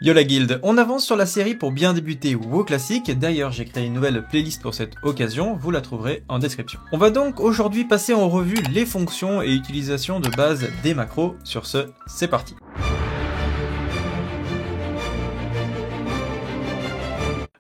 Yo la guilde, on avance sur la série pour bien débuter WoW Classic, d'ailleurs j'ai créé une nouvelle playlist pour cette occasion, vous la trouverez en description. On va donc aujourd'hui passer en revue les fonctions et utilisations de base des macros, sur ce, c'est parti.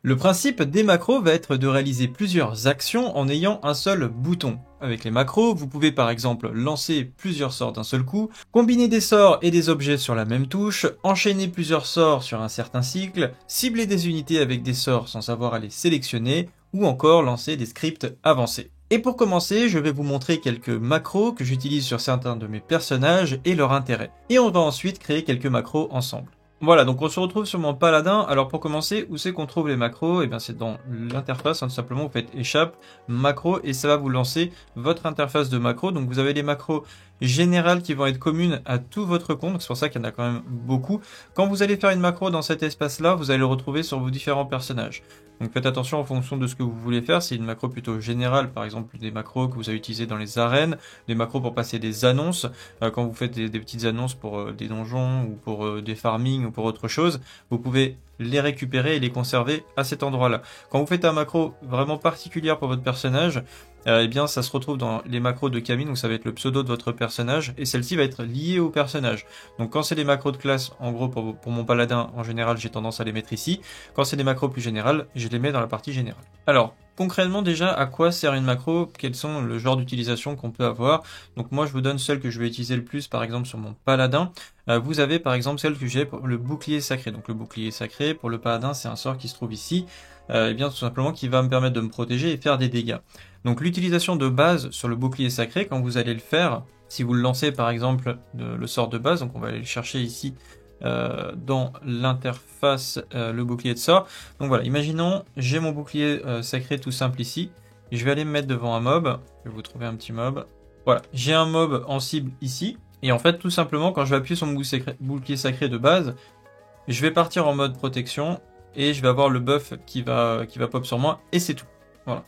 Le principe des macros va être de réaliser plusieurs actions en ayant un seul bouton. Avec les macros, vous pouvez par exemple lancer plusieurs sorts d'un seul coup, combiner des sorts et des objets sur la même touche, enchaîner plusieurs sorts sur un certain cycle, cibler des unités avec des sorts sans savoir à les sélectionner, ou encore lancer des scripts avancés. Et pour commencer, je vais vous montrer quelques macros que j'utilise sur certains de mes personnages et leur intérêt. Et on va ensuite créer quelques macros ensemble. Voilà, donc on se retrouve sur mon paladin. Alors pour commencer, où c'est qu'on trouve les macros? Et bien c'est dans l'interface, tout simplement vous faites échappe, macro, et ça va vous lancer votre interface de macros. Donc vous avez les macros générales qui vont être communes à tout votre compte, c'est pour ça qu'il y en a quand même beaucoup. Quand vous allez faire une macro dans cet espace-là, vous allez le retrouver sur vos différents personnages. Donc faites attention en fonction de ce que vous voulez faire, c'est une macro plutôt générale, par exemple des macros que vous avez utilisés dans les arènes, des macros pour passer des annonces, quand vous faites des petites annonces pour des donjons ou pour des farming ou pour autre chose, vous pouvez les récupérer et les conserver à cet endroit-là. Quand vous faites un macro vraiment particulier pour votre personnage, eh bien ça se retrouve dans les macros de Camille, donc ça va être le pseudo de votre personnage, et celle-ci va être liée au personnage. Donc quand c'est des macros de classe, en gros pour mon paladin, en général j'ai tendance à les mettre ici. Quand c'est des macros plus générales, je les mets dans la partie générale. Alors, concrètement déjà, à quoi sert une macro? Quels sont le genre d'utilisation qu'on peut avoir? Donc moi je vous donne celle que je vais utiliser le plus, par exemple sur mon paladin. Vous avez par exemple celle que j'ai pour le bouclier sacré. Donc le bouclier sacré, pour le paladin, c'est un sort qui se trouve ici, et bien tout simplement qui va me permettre de me protéger et faire des dégâts. Donc l'utilisation de base sur le bouclier sacré, quand vous allez le faire, si vous le lancez par exemple le sort de base, donc on va aller le chercher ici dans l'interface le bouclier de sort. Donc voilà, imaginons j'ai mon bouclier sacré tout simple ici, et je vais aller me mettre devant un mob, je vais vous trouver un petit mob. Voilà, j'ai un mob en cible ici, et en fait tout simplement quand je vais appuyer sur mon bouclier sacré de base, je vais partir en mode protection, et je vais avoir le buff qui va pop sur moi, et c'est tout. Voilà.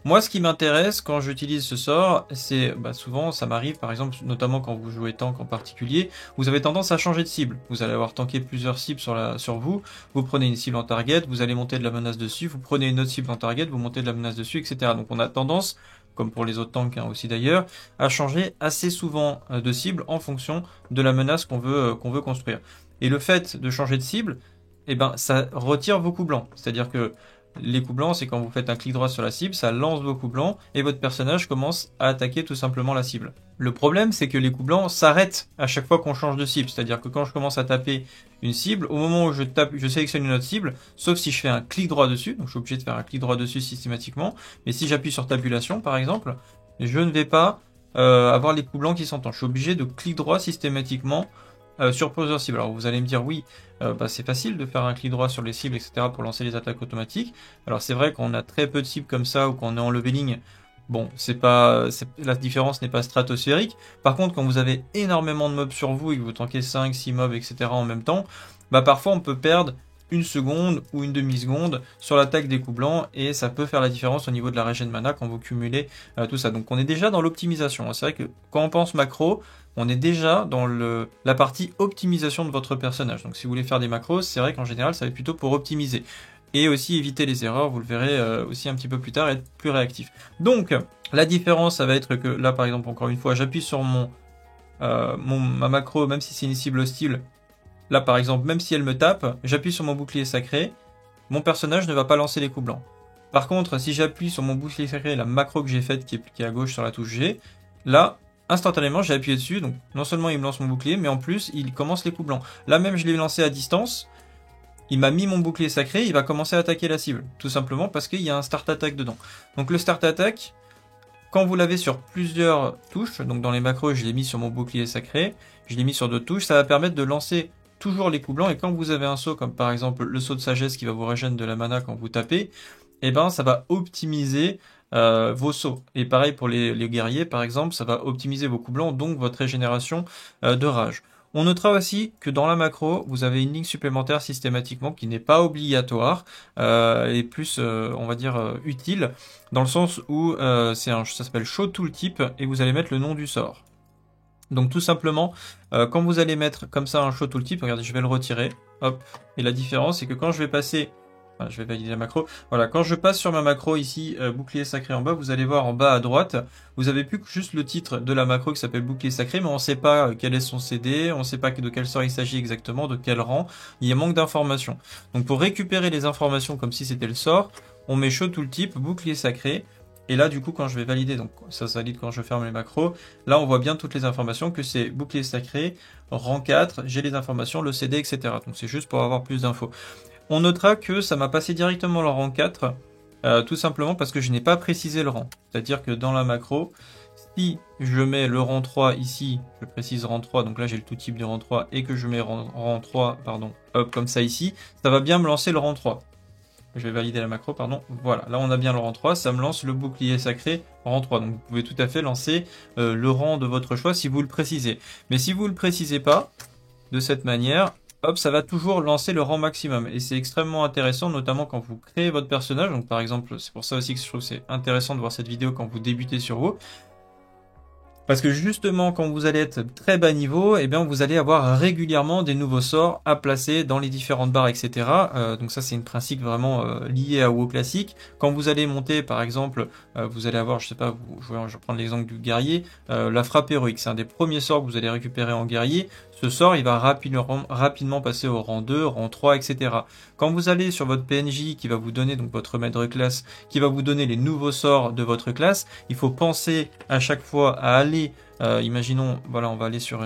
Moi, ce qui m'intéresse quand j'utilise ce sort, c'est souvent, ça m'arrive, par exemple, notamment quand vous jouez tank en particulier, vous avez tendance à changer de cible. Vous allez avoir tanké plusieurs cibles sur vous, vous prenez une cible en target, vous allez monter de la menace dessus, vous prenez une autre cible en target, vous montez de la menace dessus, etc. Donc on a tendance, comme pour les autres tanks aussi d'ailleurs, à changer assez souvent de cible en fonction de la menace qu'on veut construire. Et le fait de changer de cible, eh ben, ça retire vos coups blancs. C'est-à-dire que les coups blancs, c'est quand vous faites un clic droit sur la cible, ça lance vos coups blancs et votre personnage commence à attaquer tout simplement la cible. Le problème, c'est que les coups blancs s'arrêtent à chaque fois qu'on change de cible. C'est-à-dire que quand je commence à taper une cible, au moment où je sélectionne une autre cible, sauf si je fais un clic droit dessus, donc je suis obligé de faire un clic droit dessus systématiquement, mais si j'appuie sur tabulation par exemple, je ne vais pas avoir les coups blancs qui s'entendent. Je suis obligé de clic droit systématiquement sur plusieurs cibles. Alors vous allez me dire oui, c'est facile de faire un clic droit sur les cibles, etc. pour lancer les attaques automatiques. Alors c'est vrai qu'on a très peu de cibles comme ça ou qu'on est en leveling. Bon, la différence n'est pas stratosphérique. Par contre, quand vous avez énormément de mobs sur vous et que vous tankez 5, 6 mobs, etc. en même temps, parfois on peut perdre une seconde ou une demi-seconde sur l'attaque des coups blancs et ça peut faire la différence au niveau de la régène mana quand vous cumulez tout ça. Donc on est déjà dans l'optimisation. C'est vrai que quand on pense macro, on est déjà dans la partie optimisation de votre personnage. Donc si vous voulez faire des macros, c'est vrai qu'en général ça va être plutôt pour optimiser. Et aussi éviter les erreurs, vous le verrez aussi un petit peu plus tard, être plus réactif. Donc la différence, ça va être que là par exemple, encore une fois, j'appuie sur ma macro, même si c'est une cible hostile. Là par exemple, même si elle me tape, j'appuie sur mon bouclier sacré, mon personnage ne va pas lancer les coups blancs. Par contre, si j'appuie sur mon bouclier sacré, la macro que j'ai faite qui est à gauche sur la touche G, là, instantanément j'ai appuyé dessus, donc non seulement il me lance mon bouclier, mais en plus il commence les coups blancs. Là même je l'ai lancé à distance, il m'a mis mon bouclier sacré, il va commencer à attaquer la cible, tout simplement parce qu'il y a un start attack dedans. Donc le start attack, quand vous l'avez sur plusieurs touches, donc dans les macros je l'ai mis sur mon bouclier sacré, je l'ai mis sur d'autres touches, ça va permettre de lancer toujours les coups blancs, et quand vous avez un saut comme par exemple le saut de sagesse qui va vous régénérer de la mana quand vous tapez, et ça va optimiser vos sauts. Et pareil pour les guerriers par exemple, ça va optimiser vos coups blancs, donc votre régénération de rage. On notera aussi que dans la macro, vous avez une ligne supplémentaire systématiquement qui n'est pas obligatoire et plus, on va dire, utile, dans le sens où ça s'appelle Show Tooltip et vous allez mettre le nom du sort. Donc tout simplement, quand vous allez mettre comme ça un Show Tooltip, regardez, je vais le retirer. hop. Et la différence, c'est que quand je vais passer... Voilà, je vais valider la macro. Voilà, quand je passe sur ma macro ici, bouclier sacré en bas, vous allez voir en bas à droite, vous avez plus que juste le titre de la macro qui s'appelle bouclier sacré, mais on ne sait pas quel est son CD, on ne sait pas de quel sort il s'agit exactement, de quel rang. Il y a manque d'informations. Donc pour récupérer les informations comme si c'était le sort, on met show tooltip, bouclier sacré. Et là, du coup, quand je vais valider, donc ça se valide quand je ferme les macros, là on voit bien toutes les informations, que c'est bouclier sacré, rang 4, j'ai les informations, le CD, etc. Donc c'est juste pour avoir plus d'infos. On notera que ça m'a passé directement le rang 4, tout simplement parce que je n'ai pas précisé le rang. C'est-à-dire que dans la macro, si je mets le rang 3 ici, je précise rang 3, donc là j'ai le tout type du rang 3, et que je mets rang 3, pardon, hop, comme ça ici, ça va bien me lancer le rang 3. Je vais valider la macro, pardon. Voilà, là on a bien le rang 3, ça me lance le bouclier sacré rang 3. Donc vous pouvez tout à fait lancer le rang de votre choix si vous le précisez. Mais si vous ne le précisez pas, de cette manière, hop, ça va toujours lancer le rang maximum. Et c'est extrêmement intéressant, notamment quand vous créez votre personnage. Donc par exemple, c'est pour ça aussi que je trouve que c'est intéressant de voir cette vidéo quand vous débutez sur WoW. Parce que justement, quand vous allez être très bas niveau, eh bien, vous allez avoir régulièrement des nouveaux sorts à placer dans les différentes barres, etc. Donc ça, c'est un principe vraiment lié à WoW classique. Quand vous allez monter, par exemple, vous allez avoir, je sais pas, je vais prendre l'exemple du guerrier, la frappe héroïque. C'est un des premiers sorts que vous allez récupérer en guerrier. Ce sort, il va rapidement passer au rang 2, rang 3, etc. Quand vous allez sur votre PNJ qui va vous donner, donc votre maître de classe, qui va vous donner les nouveaux sorts de votre classe, il faut penser à chaque fois à aller, imaginons, voilà, on va aller sur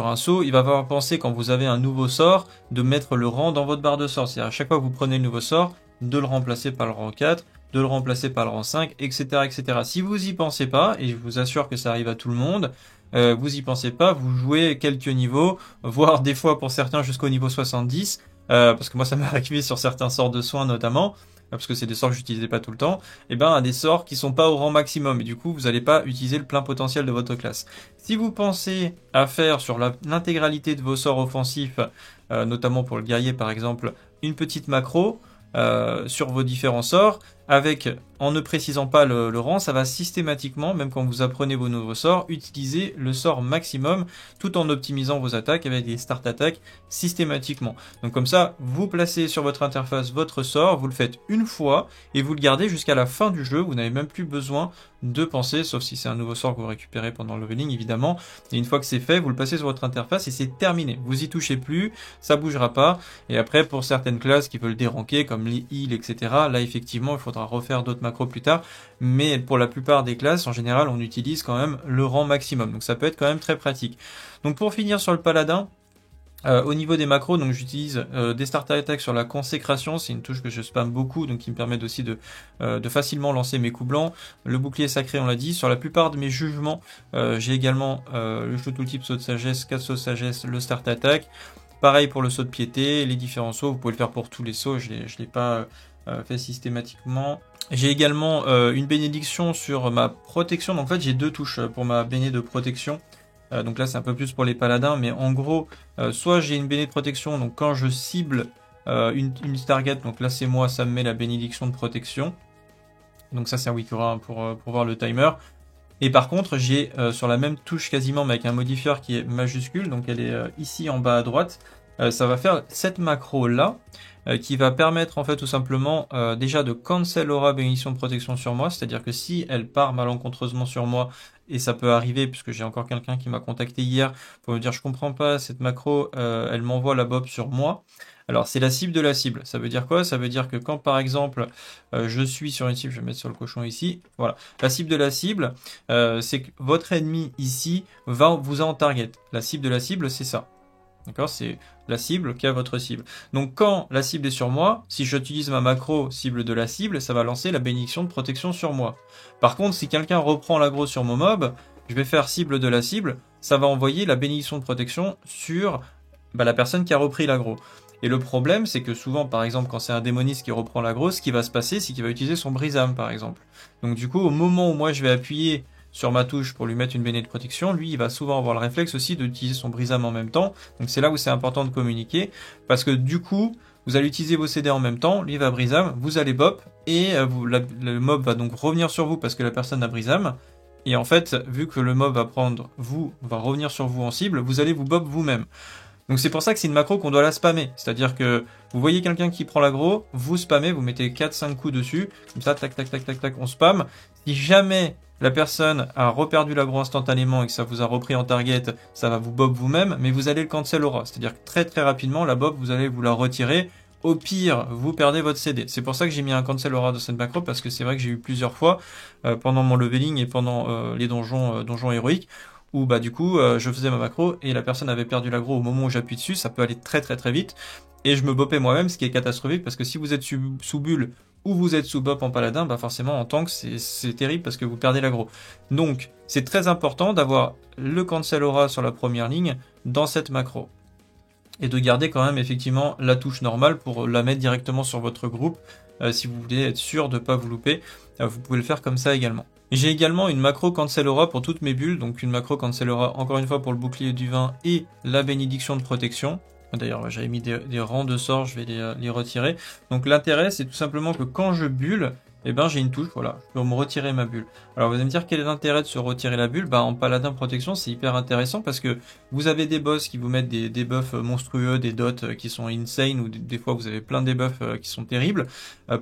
un saut, il va falloir penser quand vous avez un nouveau sort, de mettre le rang dans votre barre de sort. C'est-à-dire à chaque fois que vous prenez le nouveau sort, de le remplacer par le rang 4, de le remplacer par le rang 5, etc., etc. Si vous y pensez pas, et je vous assure que ça arrive à tout le monde, vous y pensez pas, vous jouez quelques niveaux, voire des fois pour certains jusqu'au niveau 70, parce que moi ça m'est arrivé sur certains sorts de soins notamment, parce que c'est des sorts que j'utilisais pas tout le temps, et ben à des sorts qui sont pas au rang maximum, et du coup vous n'allez pas utiliser le plein potentiel de votre classe. Si vous pensez à faire sur l'intégralité de vos sorts offensifs, notamment pour le guerrier par exemple, une petite macro, sur vos différents sorts, avec, en ne précisant pas le rang, ça va systématiquement, même quand vous apprenez vos nouveaux sorts, utiliser le sort maximum, tout en optimisant vos attaques avec des start attaques systématiquement. Donc comme ça, vous placez sur votre interface votre sort, vous le faites une fois, et vous le gardez jusqu'à la fin du jeu, vous n'avez même plus besoin de penser, sauf si c'est un nouveau sort que vous récupérez pendant le leveling évidemment, et une fois que c'est fait, vous le passez sur votre interface et c'est terminé. Vous y touchez plus, ça bougera pas, et après pour certaines classes qui veulent déranquer, comme les heals, etc., là effectivement il faudra refaire d'autres macros plus tard, mais pour la plupart des classes, en général, on utilise quand même le rang maximum, donc ça peut être quand même très pratique. Donc pour finir sur le paladin, au niveau des macros, donc j'utilise des start attack sur la consécration, c'est une touche que je spam beaucoup, donc qui me permet aussi de facilement lancer mes coups blancs. Le bouclier sacré, on l'a dit, sur la plupart de mes jugements, j'ai également le show tooltip saut de sagesse, 4 sauts de sagesse, le start attack. Pareil pour le saut de piété, les différents sauts, vous pouvez le faire pour tous les sauts, je l'ai pas fait systématiquement. J'ai également une bénédiction sur ma protection, donc en fait j'ai deux touches pour ma béné de protection. Donc là c'est un peu plus pour les paladins, mais en gros, soit j'ai une béné de protection, donc quand je cible une target, donc là c'est moi, ça me met la bénédiction de protection. Donc ça c'est un Wikura pour voir le timer. Et par contre j'ai sur la même touche quasiment, mais avec un modifier qui est majuscule, donc elle est ici en bas à droite, ça va faire cette macro là, qui va permettre en fait tout simplement déjà de cancel aura bénédiction de protection sur moi, c'est-à-dire que si elle part malencontreusement sur moi, et ça peut arriver puisque j'ai encore quelqu'un qui m'a contacté hier pour me dire je comprends pas cette macro, elle m'envoie la bob sur moi. Alors c'est la cible de la cible, ça veut dire quoi? Ça veut dire que quand par exemple je suis sur une cible, je vais mettre sur le cochon ici, voilà, la cible de la cible, c'est que votre ennemi ici vous a en target. La cible de la cible c'est ça. D'accord, c'est la cible qui a votre cible. Donc quand la cible est sur moi, si j'utilise ma macro cible de la cible, ça va lancer la bénédiction de protection sur moi. Par contre, si quelqu'un reprend l'aggro sur mon mob, je vais faire cible de la cible, ça va envoyer la bénédiction de protection sur la personne qui a repris l'aggro. Et le problème, c'est que souvent, par exemple, quand c'est un démoniste qui reprend l'aggro, ce qui va se passer, c'est qu'il va utiliser son brise-âme, par exemple. Donc du coup, au moment où moi je vais appuyer sur ma touche pour lui mettre une béné de protection, lui il va souvent avoir le réflexe aussi d'utiliser son brise-âme en même temps, donc c'est là où c'est important de communiquer, parce que du coup, vous allez utiliser vos CD en même temps, lui va brise-âme, vous allez bop, et le mob va donc revenir sur vous parce que la personne a brise-âme, Et en fait, vu que le mob va revenir sur vous en cible, vous allez vous bob vous-même. Donc c'est pour ça que c'est une macro qu'on doit la spammer. C'est-à-dire que vous voyez quelqu'un qui prend l'aggro, vous spammez, vous mettez 4-5 coups dessus, comme ça, tac, tac, tac, tac, tac, on spam. Si jamais la personne a reperdu l'aggro instantanément et que ça vous a repris en target, ça va vous bob vous-même, mais vous allez le cancel aura. C'est-à-dire que très très rapidement, la bob, vous allez vous la retirer. Au pire, vous perdez votre CD. C'est pour ça que j'ai mis un cancel aura dans cette macro, parce que c'est vrai que j'ai eu plusieurs fois, pendant mon leveling et pendant les donjons héroïques, où bah du coup je faisais ma macro et la personne avait perdu l'aggro au moment où j'appuie dessus, ça peut aller très très très vite, et je me bopais moi-même, ce qui est catastrophique, parce que si vous êtes sous bulle ou vous êtes sous bop en paladin, bah forcément en tank c'est terrible parce que vous perdez l'aggro. Donc c'est très important d'avoir le cancel aura sur la première ligne dans cette macro, et de garder quand même effectivement la touche normale pour la mettre directement sur votre groupe. Si vous voulez être sûr de ne pas vous louper, vous pouvez le faire comme ça également. J'ai également une macro cancel aura pour toutes mes bulles, donc une macro cancel aura encore une fois pour le bouclier du vin et la bénédiction de protection. D'ailleurs, j'avais mis des rangs de sorts, je vais les retirer. Donc l'intérêt, c'est tout simplement que quand je bulle, eh ben j'ai une touche, voilà, je peux me retirer ma bulle. Alors vous allez me dire quel est l'intérêt de se retirer la bulle? Bah en paladin protection c'est hyper intéressant parce que vous avez des boss qui vous mettent des debuffs monstrueux, des dots qui sont insane, ou des fois vous avez plein de debuffs qui sont terribles.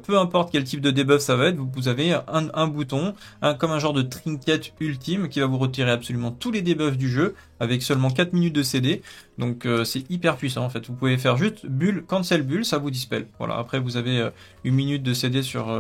Peu importe quel type de debuff ça va être, vous avez un bouton, comme un genre de trinket ultime qui va vous retirer absolument tous les debuffs du jeu avec seulement 4 minutes de CD. Donc c'est hyper puissant en fait. Vous pouvez faire juste bulle, cancel bulle, ça vous dispel. Voilà, après vous avez une minute de CD sur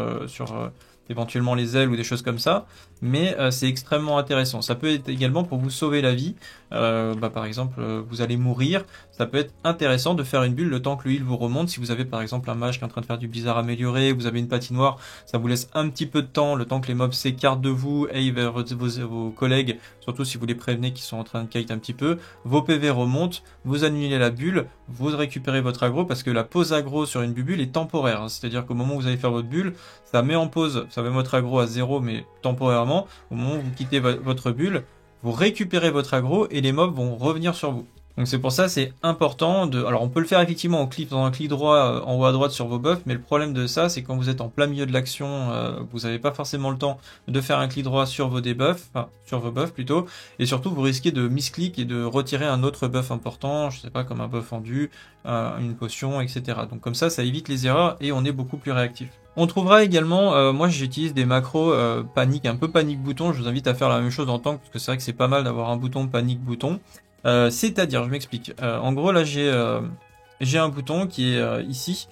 éventuellement les ailes ou des choses comme ça, mais c'est extrêmement intéressant. Ça peut être également pour vous sauver la vie. Par exemple, vous allez mourir, ça peut être intéressant de faire une bulle le temps que le heal vous remonte. Si vous avez par exemple un mage qui est en train de faire du blizzard amélioré, vous avez une patinoire, ça vous laisse un petit peu de temps, le temps que les mobs s'écartent de vous et vers vos collègues, surtout si vous les prévenez qu'ils sont en train de kite un petit peu. Vos PV remontent, vous annulez la bulle, vous récupérez votre aggro, parce que la pause aggro sur une bulle est temporaire, hein. C'est-à-dire qu'au moment où vous allez faire votre bulle, ça met en pause, ça met votre aggro à 0, mais temporairement. Au moment où vous quittez votre bulle, vous récupérez votre aggro et les mobs vont revenir sur vous. Donc c'est pour ça c'est important de... Alors on peut le faire effectivement dans un clic droit en haut à droite sur vos buffs, mais le problème de ça c'est quand vous êtes en plein milieu de l'action, vous n'avez pas forcément le temps de faire un clic droit sur vos debuffs, enfin sur vos buffs plutôt, et surtout vous risquez de misclick et de retirer un autre buff important, je sais pas, comme un buff endu, une potion, etc. Donc comme ça évite les erreurs et on est beaucoup plus réactif. On trouvera également, moi j'utilise des macros panique, un peu panique bouton, je vous invite à faire la même chose en tank, parce que c'est vrai que c'est pas mal d'avoir un bouton panique bouton. C'est-à-dire, je m'explique. En gros, là, j'ai un bouton qui est ici.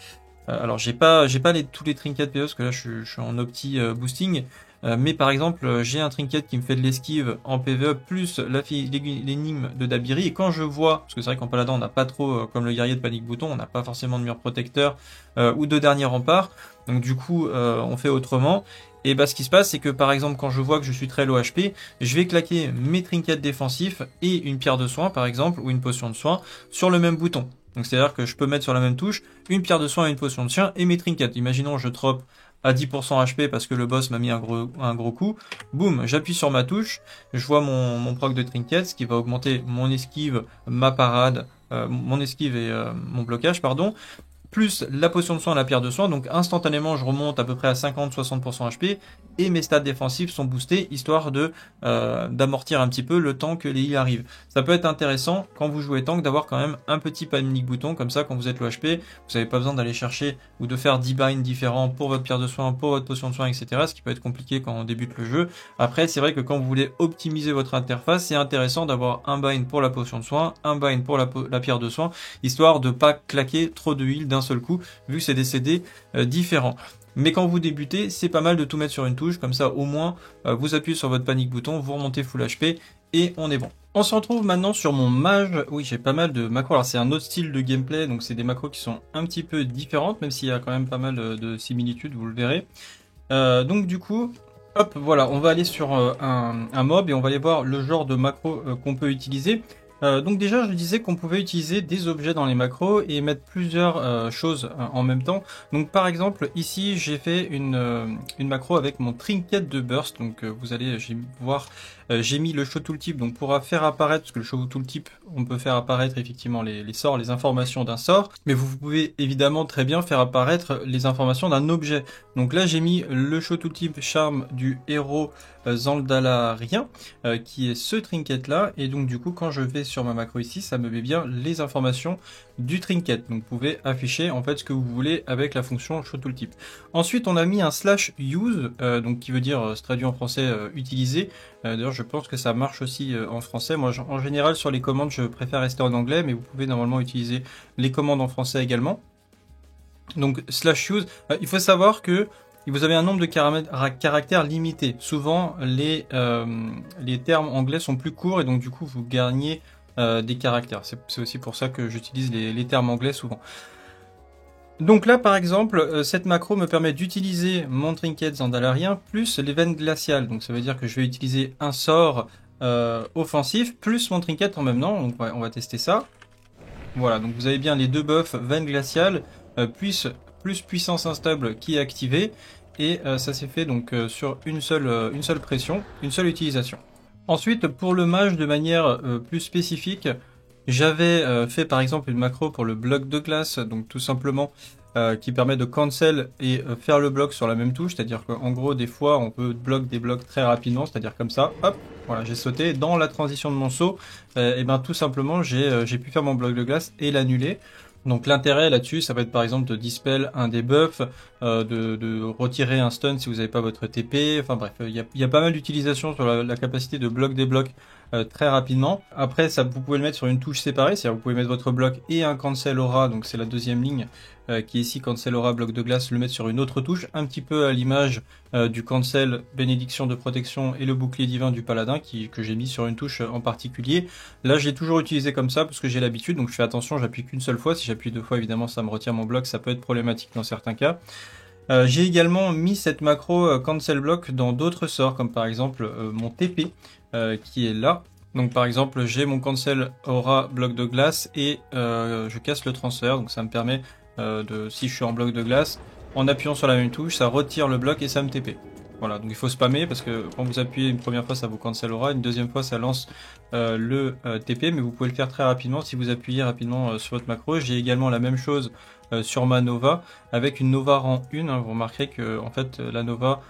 Alors, j'ai pas tous les trinkets PE, parce que là, je suis en opti boosting. Mais par exemple, j'ai un trinket qui me fait de l'esquive en PvE, plus l'énigme de Dabiri. Et quand je vois, parce que c'est vrai qu'en paladin, on n'a pas trop, comme le guerrier de panique bouton, on n'a pas forcément de mur protecteur ou de dernier rempart. Donc du coup, on fait autrement. Et bah ce qui se passe, c'est que par exemple, quand je vois que je suis très low HP, je vais claquer mes trinkets défensifs et une pierre de soin par exemple, ou une potion de soin, sur le même bouton. Donc c'est-à-dire que je peux mettre sur la même touche une pierre de soin et une potion de soin et mes trinkets. Imaginons je drop à 10% HP parce que le boss m'a mis un gros coup. Boum, j'appuie sur ma touche, je vois mon proc de trinkets, ce qui va augmenter mon esquive, ma parade, mon esquive et mon blocage, pardon, plus la potion de soin et la pierre de soin, donc instantanément je remonte à peu près à 50-60% HP, et mes stats défensifs sont boostés, histoire de d'amortir un petit peu le temps que les heals arrivent. Ça peut être intéressant, quand vous jouez tank, d'avoir quand même un petit panic bouton, comme ça quand vous êtes low HP, vous n'avez pas besoin d'aller chercher ou de faire 10 binds différents pour votre pierre de soin, pour votre potion de soin, etc., ce qui peut être compliqué quand on débute le jeu. Après, c'est vrai que quand vous voulez optimiser votre interface, c'est intéressant d'avoir un bind pour la potion de soin, un bind pour la pierre de soin, histoire de pas claquer trop de heal d'un seul coup, vu que c'est des CD différents. Mais quand vous débutez, c'est pas mal de tout mettre sur une touche, comme ça au moins vous appuyez sur votre panic bouton, vous remontez full HP et on est bon. On se retrouve maintenant sur mon mage. Oui, j'ai pas mal de macros. Alors c'est un autre style de gameplay, donc c'est des macros qui sont un petit peu différentes, même s'il y a quand même pas mal de similitudes, vous le verrez. Donc du coup, hop, voilà, on va aller sur un mob et on va aller voir le genre de macro qu'on peut utiliser. Donc déjà, je disais qu'on pouvait utiliser des objets dans les macros et mettre plusieurs choses en même temps. Donc par exemple, ici, j'ai fait une macro avec mon trinket de burst. Donc vous allez voir, j'ai mis le show tooltip donc pour faire apparaître, parce que le show tooltip, on peut faire apparaître effectivement les sorts, les informations d'un sort, mais vous pouvez évidemment très bien faire apparaître les informations d'un objet. Donc là, j'ai mis le show tooltip charme du héros Zaldalarien, qui est ce trinket là, et donc du coup quand je vais sur ma macro ici, ça me met bien les informations du trinket. Donc vous pouvez afficher en fait ce que vous voulez avec la fonction show tooltip. Ensuite on a mis un /use, donc qui veut dire, se traduit en français, utiliser. D'ailleurs je pense que ça marche aussi en français. Moi en général sur les commandes je préfère rester en anglais, mais vous pouvez normalement utiliser les commandes en français également. Donc /use, il faut savoir que vous avez un nombre de caractères limité. Souvent, les termes anglais sont plus courts et donc du coup, vous gagnez des caractères. C'est aussi pour ça que j'utilise les termes anglais souvent. Donc là, par exemple, cette macro me permet d'utiliser mon trinket Zandalarien plus les veines glaciales. Donc ça veut dire que je vais utiliser un sort offensif plus mon trinket en même temps. Donc on va tester ça. Voilà, donc vous avez bien les deux buffs veines glaciales plus puissance instable qui est activée. Et ça s'est fait donc sur une seule pression, une seule utilisation. Ensuite, pour le mage de manière plus spécifique, j'avais fait par exemple une macro pour le bloc de glace, donc tout simplement qui permet de cancel et faire le bloc sur la même touche, c'est-à-dire qu'en gros des fois on peut bloquer des blocs très rapidement, c'est-à-dire comme ça, hop, voilà, j'ai sauté dans la transition de mon saut, et ben tout simplement j'ai pu faire mon bloc de glace et l'annuler. Donc l'intérêt là-dessus, ça va être par exemple de dispel un debuff, de retirer un stun si vous n'avez pas votre TP, enfin bref, il y a pas mal d'utilisation sur la capacité de bloc des blocs très rapidement. Après, ça, vous pouvez le mettre sur une touche séparée, c'est-à-dire vous pouvez mettre votre bloc et un cancel aura, donc c'est la deuxième ligne qui est ici, cancel aura, bloc de glace, le mettre sur une autre touche, un petit peu à l'image du cancel bénédiction de protection et le bouclier divin du paladin que j'ai mis sur une touche en particulier. Là, je l'ai toujours utilisé comme ça parce que j'ai l'habitude, donc je fais attention, j'appuie qu'une seule fois. Si j'appuie deux fois, évidemment, ça me retire mon bloc, ça peut être problématique dans certains cas. J'ai également mis cette macro cancel block dans d'autres sorts, comme par exemple mon TP qui est là. Donc par exemple, j'ai mon cancel aura bloc de glace et je casse le transfert, donc ça me permet si je suis en bloc de glace, en appuyant sur la même touche, ça retire le bloc et ça me TP. Voilà, donc il faut spammer parce que quand vous appuyez une première fois, ça vous cancel aura, une deuxième fois, ça lance le TP, mais vous pouvez le faire très rapidement si vous appuyez rapidement sur votre macro. J'ai également la même chose sur ma Nova avec une Nova rang 1. Hein, vous remarquerez que en fait la Nova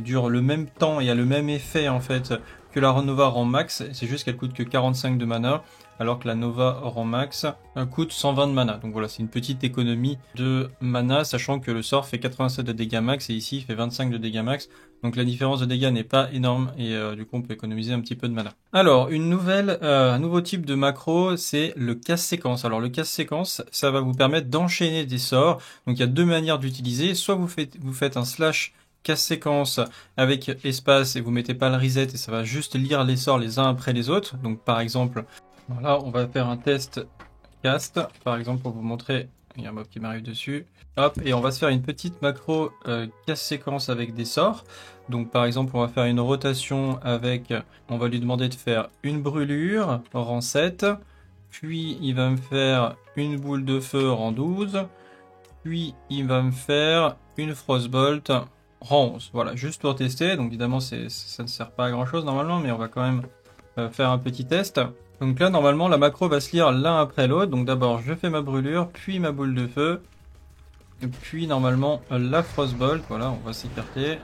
dure le même temps et a le même effet en fait que la Nova rang max. C'est juste qu'elle coûte que 45 de mana, alors que la Nova rang max coûte 120 de mana. Donc voilà, c'est une petite économie de mana, sachant que le sort fait 87 de dégâts max et ici il fait 25 de dégâts max. Donc la différence de dégâts n'est pas énorme et du coup on peut économiser un petit peu de mana. Alors un nouveau type de macro, c'est le casse-séquence. Alors le casse-séquence, ça va vous permettre d'enchaîner des sorts. Donc il y a deux manières d'utiliser. Soit vous faites un slash casse-séquence avec espace et vous mettez pas le reset et ça va juste lire les sorts les uns après les autres. Donc par exemple, voilà, on va faire un test cast, par exemple pour vous montrer, il y a un mob qui m'arrive dessus, hop, et on va se faire une petite macro casse-séquence avec des sorts. Donc par exemple on va faire une rotation avec, on va lui demander de faire une brûlure rang 7, puis il va me faire une boule de feu rang 12, puis il va me faire une frostbolt rang 11. Voilà, juste pour tester. Donc évidemment ça ne sert pas à grand chose normalement, mais on va quand même faire un petit test. Donc là normalement la macro va se lire l'un après l'autre. Donc d'abord je fais ma brûlure, puis ma boule de feu, et puis normalement la frostbolt. Voilà, on va s'écarter.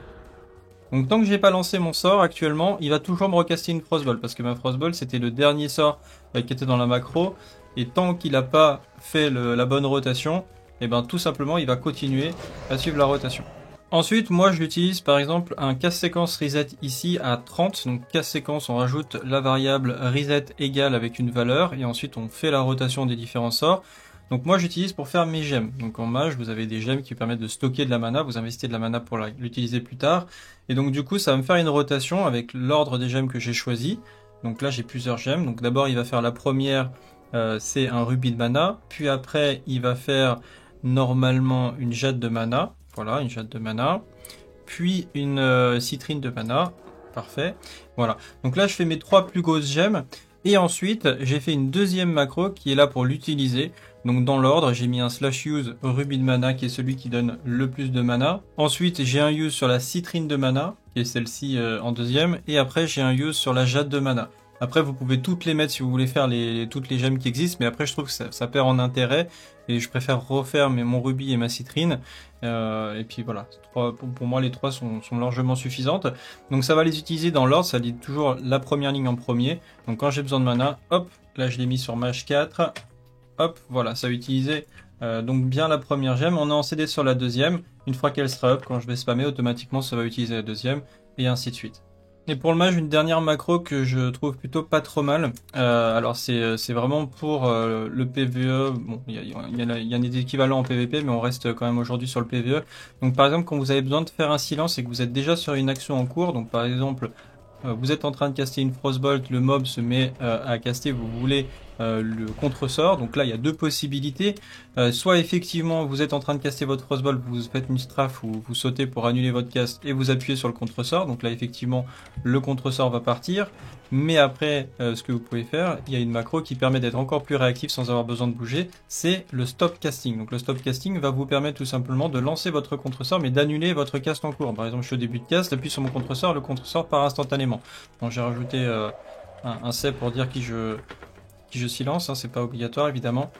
Donc tant que j'ai pas lancé mon sort actuellement, il va toujours me recaster une frostbolt parce que ma frostbolt c'était le dernier sort qui était dans la macro, et tant qu'il n'a pas fait la bonne rotation, et ben tout simplement il va continuer à suivre la rotation. Ensuite, moi je l'utilise par exemple un casse-séquence reset ici à 30. Donc casse-séquence, on rajoute la variable reset égale avec une valeur et ensuite on fait la rotation des différents sorts. Donc moi j'utilise pour faire mes gemmes. Donc en mage, vous avez des gemmes qui permettent de stocker de la mana, vous investissez de la mana pour l'utiliser plus tard. Et donc du coup ça va me faire une rotation avec l'ordre des gemmes que j'ai choisi. Donc là j'ai plusieurs gemmes. Donc d'abord il va faire la première, c'est un rubis de mana. Puis après il va faire normalement une jade de mana. Voilà, une jade de mana, puis une citrine de mana, parfait. Voilà, donc là je fais mes trois plus grosses gemmes, Et ensuite, j'ai fait une deuxième macro qui est là pour l'utiliser. Donc dans l'ordre, j'ai mis un /use rubis de mana qui est celui qui donne le plus de mana. Ensuite, j'ai un use sur la citrine de mana, qui est celle-ci en deuxième. Et après, j'ai un use sur la jade de mana. Après, vous pouvez toutes les mettre si vous voulez faire toutes les gemmes qui existent, mais après, je trouve que ça perd en intérêt, et je préfère refaire mon rubis et ma citrine. Et puis voilà, pour moi, les trois sont largement suffisantes. Donc ça va les utiliser dans l'ordre, ça dit toujours la première ligne en premier. Donc quand j'ai besoin de mana, hop, là je l'ai mis sur mage 4, hop, voilà, ça va utiliser donc bien la première gemme. On est en CD sur la deuxième, une fois qu'elle sera up, quand je vais spammer, automatiquement ça va utiliser la deuxième, et ainsi de suite. Et pour le mage, une dernière macro que je trouve plutôt pas trop mal. Alors c'est vraiment pour le PvE. Bon, il y a des équivalents en PvP, mais on reste quand même aujourd'hui sur le PvE. Donc par exemple, quand vous avez besoin de faire un silence et que vous êtes déjà sur une action en cours, donc par exemple, vous êtes en train de caster une Frostbolt, le mob se met à caster, vous voulez le contre-sort. Donc là, il y a deux possibilités. Soit effectivement, vous êtes en train de caster votre Frostbolt, vous faites une strafe ou vous sautez pour annuler votre cast et vous appuyez sur le contre-sort. Donc là, effectivement, le contre-sort va partir. Mais après, ce que vous pouvez faire, il y a une macro qui permet d'être encore plus réactif sans avoir besoin de bouger, c'est le stop casting. Donc le stop casting va vous permettre tout simplement de lancer votre contre-sort, mais d'annuler votre cast en cours. Par exemple, je suis au début de cast, j'appuie sur mon contre-sort, le contre-sort part instantanément. Donc j'ai rajouté un save pour dire qui je silence, hein, c'est pas obligatoire évidemment.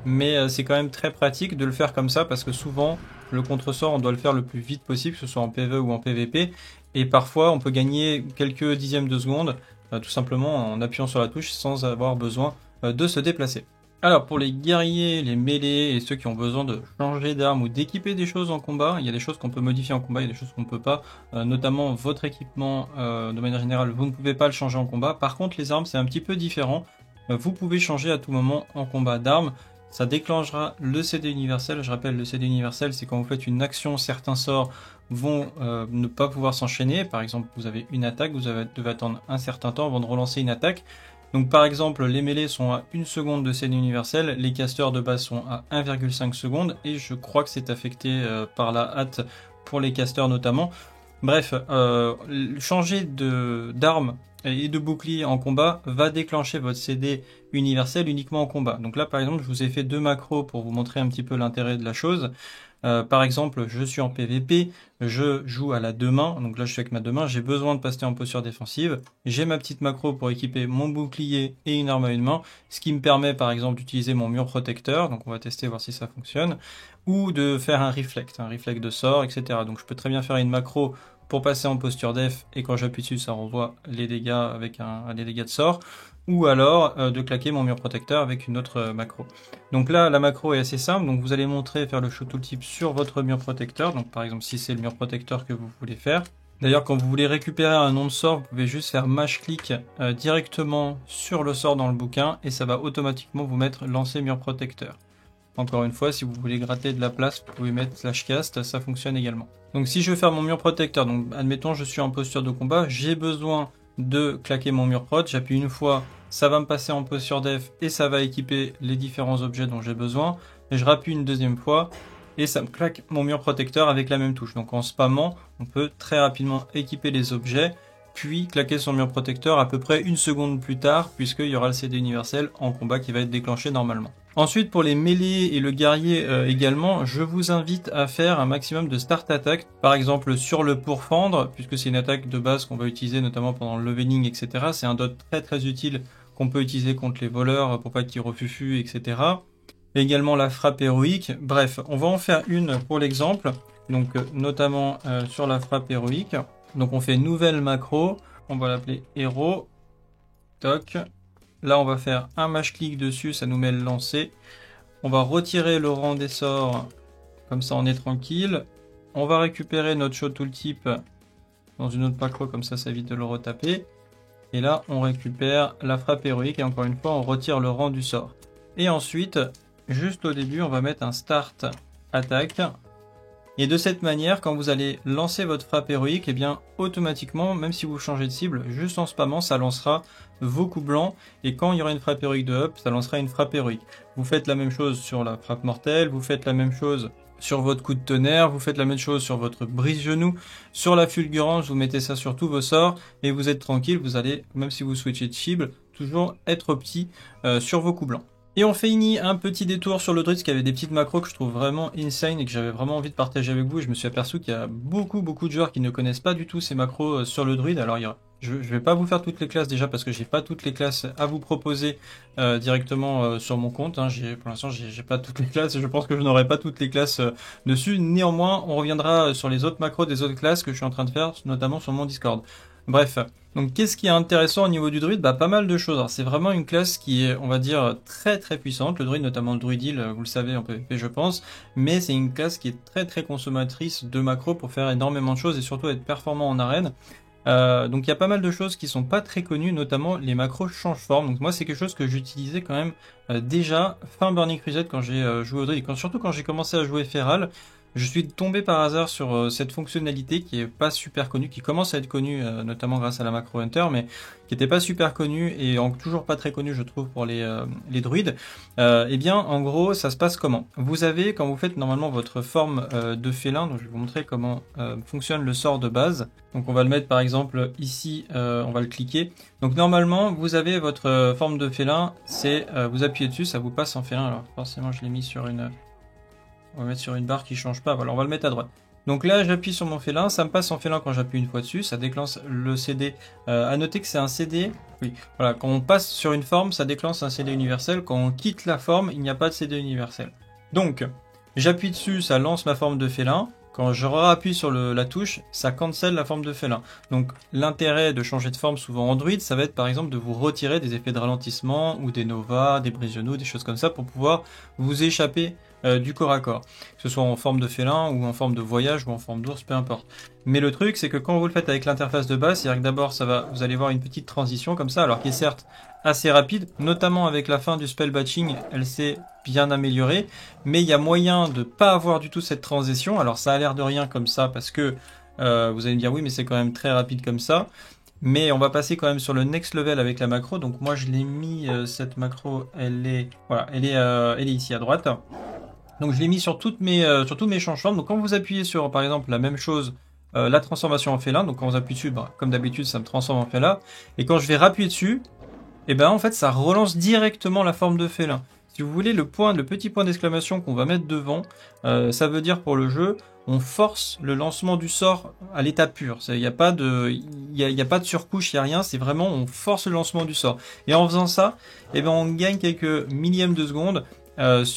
Mais c'est quand même très pratique de le faire comme ça, parce que souvent, le contre-sort, on doit le faire le plus vite possible, que ce soit en PvE ou en PvP. Et parfois, on peut gagner quelques dixièmes de seconde, tout simplement en appuyant sur la touche sans avoir besoin de se déplacer. Alors pour les guerriers, les mêlés et ceux qui ont besoin de changer d'arme ou d'équiper des choses en combat, il y a des choses qu'on peut modifier en combat, il y a des choses qu'on ne peut pas, notamment votre équipement de manière générale, vous ne pouvez pas le changer en combat. Par contre les armes c'est un petit peu différent, vous pouvez changer à tout moment en combat d'armes. Ça déclenchera le CD universel. Je rappelle, le CD universel, c'est quand vous faites une action, certains sorts vont ne pas pouvoir s'enchaîner. Par exemple, vous avez une attaque, vous devez attendre un certain temps avant de relancer une attaque. Donc par exemple, les mêlés sont à 1 seconde de CD universel, les casteurs de base sont à 1,5 secondes, et je crois que c'est affecté par la hâte pour les casteurs notamment. Bref, changer d'arme et de bouclier en combat va déclencher votre CD universel uniquement en combat. Donc là par exemple je vous ai fait deux macros pour vous montrer un petit peu l'intérêt de la chose. Par exemple, je suis en PVP, je joue à la deux mains, donc là je suis avec ma deux mains, j'ai besoin de passer en posture défensive, j'ai ma petite macro pour équiper mon bouclier et une arme à une main, ce qui me permet par exemple d'utiliser mon mur protecteur, donc on va tester voir si ça fonctionne, ou de faire un reflect de sort, etc. Donc je peux très bien faire une macro pour passer en posture def, et quand j'appuie dessus ça renvoie les dégâts avec les dégâts de sort, ou alors de claquer mon mur protecteur avec une autre macro. Donc là la macro est assez simple, donc vous allez faire le show tooltip sur votre mur protecteur, donc par exemple si c'est le mur protecteur que vous voulez faire. D'ailleurs quand vous voulez récupérer un nom de sort, vous pouvez juste faire mage-clic directement sur le sort dans le bouquin, et ça va automatiquement vous mettre lancer mur protecteur. Encore une fois, si vous voulez gratter de la place, vous pouvez mettre /cast, ça fonctionne également. Donc si je veux faire mon mur protecteur, donc admettons je suis en posture de combat, j'ai besoin de claquer mon mur prot, j'appuie une fois, ça va me passer en posture def et ça va équiper les différents objets dont j'ai besoin, et je rappuie une deuxième fois et ça me claque mon mur protecteur avec la même touche. Donc en spammant, on peut très rapidement équiper les objets, puis claquer son mur protecteur à peu près une seconde plus tard, puisqu'il y aura le CD universel en combat qui va être déclenché normalement. Ensuite, pour les mêlés et le guerrier également, je vous invite à faire un maximum de start attack, par exemple sur le pourfendre, puisque c'est une attaque de base qu'on va utiliser notamment pendant le leveling, etc. C'est un dot très très utile qu'on peut utiliser contre les voleurs pour pas qu'ils refufuent, etc. Et également la frappe héroïque. Bref, on va en faire une pour l'exemple, donc notamment sur la frappe héroïque. Donc on fait nouvelle macro, on va l'appeler héros, toc. Là on va faire un mage-clic dessus, ça nous met le lancer. On va retirer le rang des sorts, comme ça on est tranquille. On va récupérer notre show tooltip dans une autre macro, comme ça évite de le retaper. Et là on récupère la frappe héroïque, et encore une fois on retire le rang du sort. Et ensuite, juste au début on va mettre un start attack. Et de cette manière, quand vous allez lancer votre frappe héroïque, et bien automatiquement, même si vous changez de cible, juste en spammant, ça lancera vos coups blancs. Et quand il y aura une frappe héroïque de up, ça lancera une frappe héroïque. Vous faites la même chose sur la frappe mortelle, vous faites la même chose sur votre coup de tonnerre, vous faites la même chose sur votre brise-genou. Sur la fulgurance, vous mettez ça sur tous vos sorts et vous êtes tranquille, vous allez, même si vous switchez de cible, toujours être petit sur vos coups blancs. Et on finit un petit détour sur le druide, qui avait des petites macros que je trouve vraiment insane et que j'avais vraiment envie de partager avec vous. Et je me suis aperçu qu'il y a beaucoup de joueurs qui ne connaissent pas du tout ces macros sur le druide. Alors je vais pas vous faire toutes les classes déjà parce que j'ai pas toutes les classes à vous proposer directement sur mon compte. Hein. Pour l'instant j'ai pas toutes les classes et je pense que je n'aurai pas toutes les classes dessus. Néanmoins, on reviendra sur les autres macros des autres classes que je suis en train de faire, notamment sur mon Discord. Bref, donc qu'est-ce qui est intéressant au niveau du druide? Bah pas mal de choses. Alors, c'est vraiment une classe qui est, on va dire, très puissante. Le druide, notamment le druid heal, vous le savez en PvP je pense, mais c'est une classe qui est très consommatrice de macros pour faire énormément de choses et surtout être performant en arène. Donc il y a pas mal de choses qui sont pas très connues, notamment les macros change-forme. Donc moi c'est quelque chose que j'utilisais quand même déjà fin Burning Crusade quand j'ai joué au druide, surtout quand j'ai commencé à jouer Feral. Je suis tombé par hasard sur cette fonctionnalité qui est pas super connue, qui commence à être connue notamment grâce à la macro hunter, mais qui était pas super connue et toujours pas très connue je trouve pour les druides. Eh bien en gros ça se passe comment? Vous avez, quand vous faites normalement votre forme de félin, donc je vais vous montrer comment fonctionne le sort de base. Donc on va le mettre par exemple ici, on va le cliquer. Donc normalement vous avez votre forme de félin, c'est vous appuyez dessus, ça vous passe en félin. Alors forcément je l'ai mis sur une... On va mettre sur une barre qui change pas, voilà, on va le mettre à droite. Donc là j'appuie sur mon félin, ça me passe en félin quand j'appuie une fois dessus, ça déclenche le CD. À noter que c'est un CD, oui, voilà, quand on passe sur une forme, ça déclenche un CD universel, quand on quitte la forme, il n'y a pas de CD universel. Donc, j'appuie dessus, ça lance ma forme de félin. Quand je rappuie sur la touche, ça cancelle la forme de félin. Donc l'intérêt de changer de forme souvent en druide, ça va être par exemple de vous retirer des effets de ralentissement ou des novas, des brise-genoux, des choses comme ça pour pouvoir vous échapper du corps à corps. Que ce soit en forme de félin ou en forme de voyage ou en forme d'ours, peu importe. Mais le truc c'est que quand vous le faites avec l'interface de base, c'est-à-dire que d'abord vous allez voir une petite transition comme ça, alors qui est certes assez rapide, notamment avec la fin du spell batching, elle s'est bien améliorée, mais il y a moyen de pas avoir du tout cette transition. Alors ça a l'air de rien comme ça parce que vous allez me dire oui mais c'est quand même très rapide comme ça, mais on va passer quand même sur le next level avec la macro. Donc moi je l'ai mis, cette macro elle est ici à droite. Donc je l'ai mis sur tous mes changements. Donc quand vous appuyez sur par exemple la même chose, la transformation en félin, donc quand vous appuyez dessus, comme d'habitude ça me transforme en félin, et quand je vais rappuyer dessus, et ben en fait ça relance directement la forme de félin. Si vous voulez, le petit point d'exclamation qu'on va mettre devant, ça veut dire pour le jeu, on force le lancement du sort à l'état pur. Il n'y a pas de surcouche, il n'y a rien, c'est vraiment on force le lancement du sort. Et en faisant ça, et ben on gagne quelques millièmes de seconde.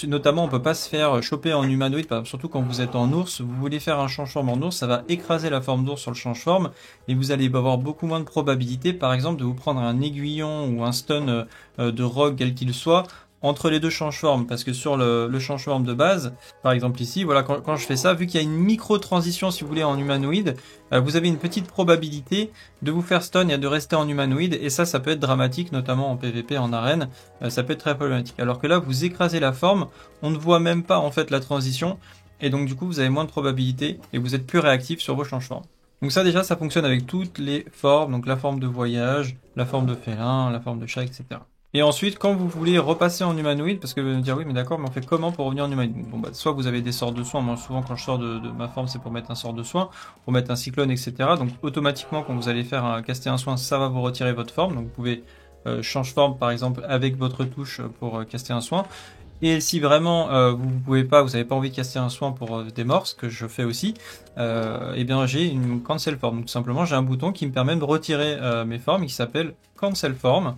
Notamment on peut pas se faire choper en humanoïde, surtout quand vous êtes en ours, vous voulez faire un change-forme en ours, ça va écraser la forme d'ours sur le change-forme et vous allez avoir beaucoup moins de probabilité par exemple de vous prendre un aiguillon ou un stun de rogue quel qu'il soit entre les deux change-formes, parce que sur le change-forme de base, par exemple ici, voilà, quand je fais ça, vu qu'il y a une micro-transition si vous voulez en humanoïde, vous avez une petite probabilité de vous faire stun et de rester en humanoïde, et ça peut être dramatique, notamment en PvP, en arène, ça peut être très problématique. Alors que là, vous écrasez la forme, on ne voit même pas en fait la transition, et donc du coup vous avez moins de probabilité, et vous êtes plus réactif sur vos change-formes. Donc ça déjà, ça fonctionne avec toutes les formes, donc la forme de voyage, la forme de félin, la forme de chat, etc. Et ensuite, quand vous voulez repasser en humanoïde, parce que vous allez me dire oui mais d'accord, mais on fait comment pour revenir en humanoïde? Bon bah soit vous avez des sorts de soin, moi souvent quand je sors de ma forme c'est pour mettre un sort de soin, pour mettre un cyclone, etc. Donc automatiquement quand vous allez faire caster un soin, ça va vous retirer votre forme, donc vous pouvez changer forme par exemple avec votre touche pour caster un soin. Et si vraiment vous pouvez pas, vous n'avez pas envie de caster un soin pour des morts, ce que je fais aussi, eh bien j'ai une cancel form. Donc tout simplement j'ai un bouton qui me permet de retirer mes formes qui s'appelle cancel form.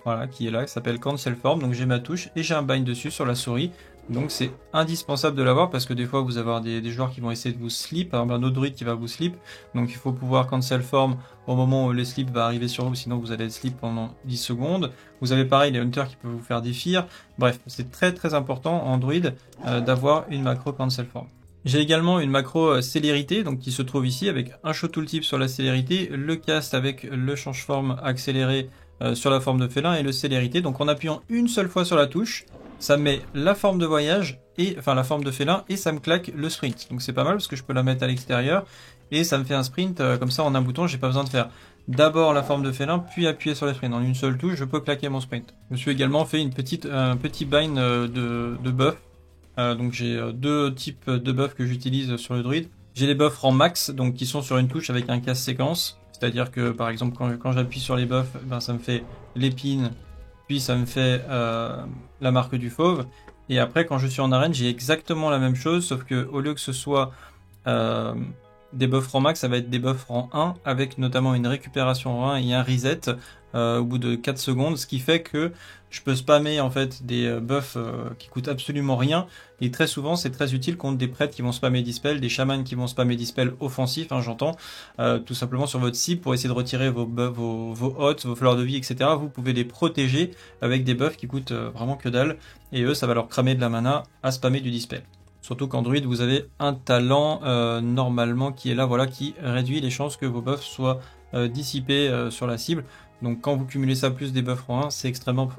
Voilà, qui est là, qui s'appelle Cancel Form. Donc j'ai ma touche et j'ai un bind dessus sur la souris. Donc c'est indispensable de l'avoir parce que des fois vous allez avoir des joueurs qui vont essayer de vous slip, par exemple un autre druide qui va vous slip. Donc il faut pouvoir Cancel Form au moment où le slip va arriver sur vous, sinon vous allez être slip pendant 10 secondes. Vous avez pareil les hunters qui peuvent vous faire défire. Bref, c'est très important en druide d'avoir une macro Cancel Form. J'ai également une macro célérité, donc qui se trouve ici avec un show tooltip sur la célérité, le cast avec le change-forme accéléré sur la forme de félin et le célérité. Donc en appuyant une seule fois sur la touche, ça met la forme de voyage, enfin la forme de félin, et ça me claque le sprint. Donc c'est pas mal parce que je peux la mettre à l'extérieur et ça me fait un sprint comme ça en un bouton, j'ai pas besoin de faire d'abord la forme de félin puis appuyer sur les sprint. En une seule touche, je peux claquer mon sprint. Je me suis également fait un petit bind de buff. Donc j'ai deux types de buffs que j'utilise sur le druide. J'ai les buffs en max, donc qui sont sur une touche avec un casse séquence. C'est-à-dire que par exemple quand j'appuie sur les buffs, ben, ça me fait l'épine, puis ça me fait la marque du fauve. Et après quand je suis en arène, j'ai exactement la même chose, sauf que au lieu que ce soit des buffs rang max, ça va être des buffs rang 1 avec notamment une récupération rang 1 et un reset au bout de 4 secondes, ce qui fait que je peux spammer en fait des buffs qui coûtent absolument rien, et très souvent c'est très utile contre des prêtres qui vont spammer dispel, des chamans qui vont spammer dispel offensif, hein, j'entends, tout simplement sur votre cible pour essayer de retirer vos hots, vos fleurs de vie, etc. Vous pouvez les protéger avec des buffs qui coûtent vraiment que dalle, et eux ça va leur cramer de la mana à spammer du dispel. Surtout qu'en druide, vous avez un talent normalement qui est là, voilà, qui réduit les chances que vos buffs soient dissipés sur la cible. Donc quand vous cumulez ça plus des buffs rang 1, c'est extrêmement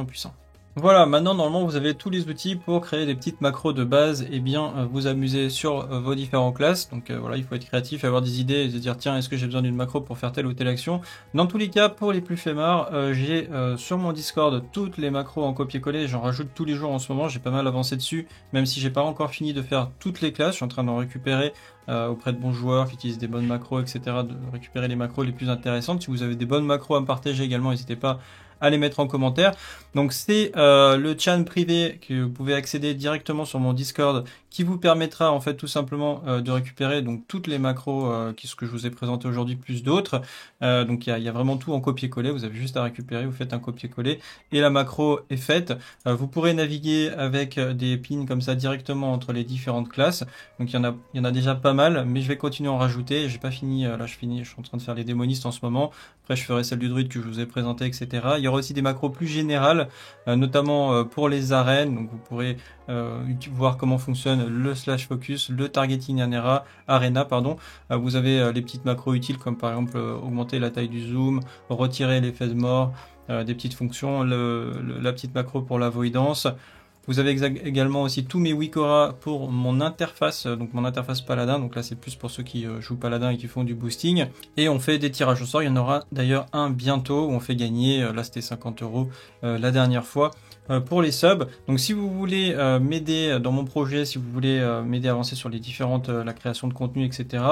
puissant. Voilà, maintenant normalement vous avez tous les outils pour créer des petites macros de base et bien vous amuser sur vos différentes classes. Donc voilà, il faut être créatif, avoir des idées et se dire tiens, est-ce que j'ai besoin d'une macro pour faire telle ou telle action. Dans tous les cas, pour les plus flemmards, j'ai sur mon Discord toutes les macros en copier-coller, j'en rajoute tous les jours en ce moment, j'ai pas mal avancé dessus, même si j'ai pas encore fini de faire toutes les classes, je suis en train d'en récupérer auprès de bons joueurs qui utilisent des bonnes macros, etc., de récupérer les macros les plus intéressantes. Si vous avez des bonnes macros à me partager également, n'hésitez pas à les mettre en commentaire. Donc c'est le chat privé que vous pouvez accéder directement sur mon Discord, qui vous permettra en fait tout simplement de récupérer donc toutes les macros ce que je vous ai présenté aujourd'hui, plus d'autres. Donc il y a vraiment tout en copier-coller, vous avez juste à récupérer, vous faites un copier-coller et la macro est faite. Vous pourrez naviguer avec des pins comme ça directement entre les différentes classes. Donc il y en a déjà pas mal, mais je vais continuer à en rajouter. J'ai pas fini, là je suis en train de faire les démonistes en ce moment. Après je ferai celle du druide que je vous ai présenté, etc. Il y aura aussi des macros plus générales, notamment pour les arènes. Donc vous pourrez voir comment fonctionne le slash focus, le targeting arena, pardon. Vous avez les petites macros utiles comme par exemple augmenter la taille du zoom, retirer l'effet de mort, des petites fonctions, la petite macro pour l'avoidance. Vous avez également aussi tous mes Wikora pour mon interface, donc mon interface paladin. Donc là c'est plus pour ceux qui jouent paladin et qui font du boosting. Et on fait des tirages au sort, il y en aura d'ailleurs un bientôt où on fait gagner, là c'était 50 € la dernière fois, pour les subs. Donc si vous voulez m'aider dans mon projet, si vous voulez m'aider à avancer sur les différentes, la création de contenu, etc.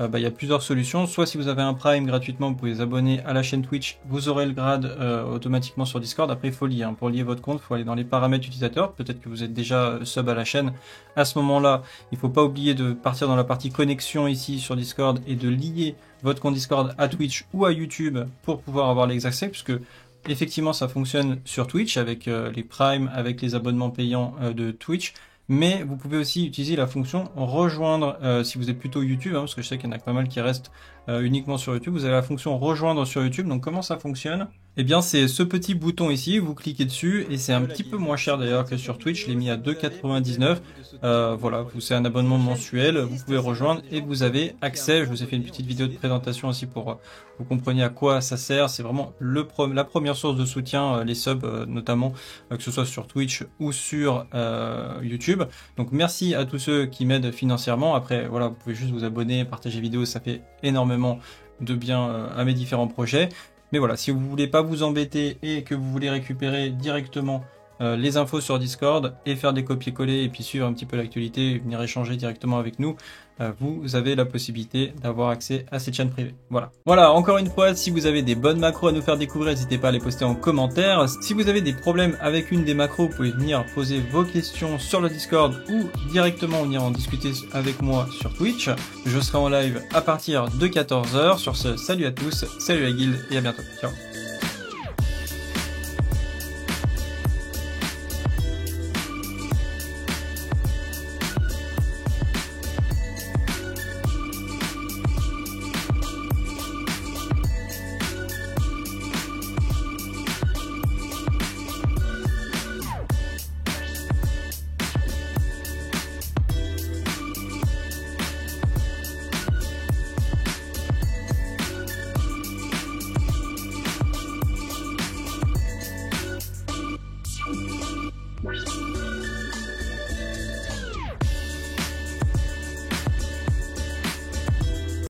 Il y a plusieurs solutions. Soit si vous avez un Prime gratuitement, vous pouvez vous abonner à la chaîne Twitch, vous aurez le grade automatiquement sur Discord. Après il faut lier, hein. Pour lier votre compte, il faut aller dans les paramètres utilisateurs. Peut-être que vous êtes déjà sub à la chaîne. À ce moment-là, il ne faut pas oublier de partir dans la partie connexion ici sur Discord et de lier votre compte Discord à Twitch ou à YouTube pour pouvoir avoir les accès, puisque effectivement ça fonctionne sur Twitch avec les Prime, avec les abonnements payants de Twitch. Mais vous pouvez aussi utiliser la fonction rejoindre si vous êtes plutôt YouTube, hein, parce que je sais qu'il y en a pas mal qui restent uniquement sur YouTube. Vous avez la fonction rejoindre sur YouTube. Donc comment ça fonctionne? Eh bien c'est ce petit bouton ici, vous cliquez dessus et c'est un petit peu moins cher d'ailleurs que sur Twitch, je l'ai mis à 2,99 €. Voilà, c'est un abonnement mensuel, vous pouvez rejoindre et vous avez accès. Je vous ai fait une petite vidéo de présentation aussi pour vous compreniez à quoi ça sert. C'est vraiment la première source de soutien, les subs notamment, que ce soit sur Twitch ou sur YouTube. Donc merci à tous ceux qui m'aident financièrement. Après voilà, vous pouvez juste vous abonner, partager vidéo, ça fait énormément de bien à mes différents projets. Mais voilà, si vous voulez pas vous embêter et que vous voulez récupérer directement les infos sur Discord et faire des copier-coller et puis suivre un petit peu l'actualité et venir échanger directement avec nous, vous avez la possibilité d'avoir accès à cette chaîne privée. Voilà, encore une fois, si vous avez des bonnes macros à nous faire découvrir, n'hésitez pas à les poster en commentaire. Si vous avez des problèmes avec une des macros, vous pouvez venir poser vos questions sur le Discord ou directement venir en discuter avec moi sur Twitch. Je serai en live à partir de 14 h. Sur ce, salut à tous, salut la guilde et à bientôt. Ciao.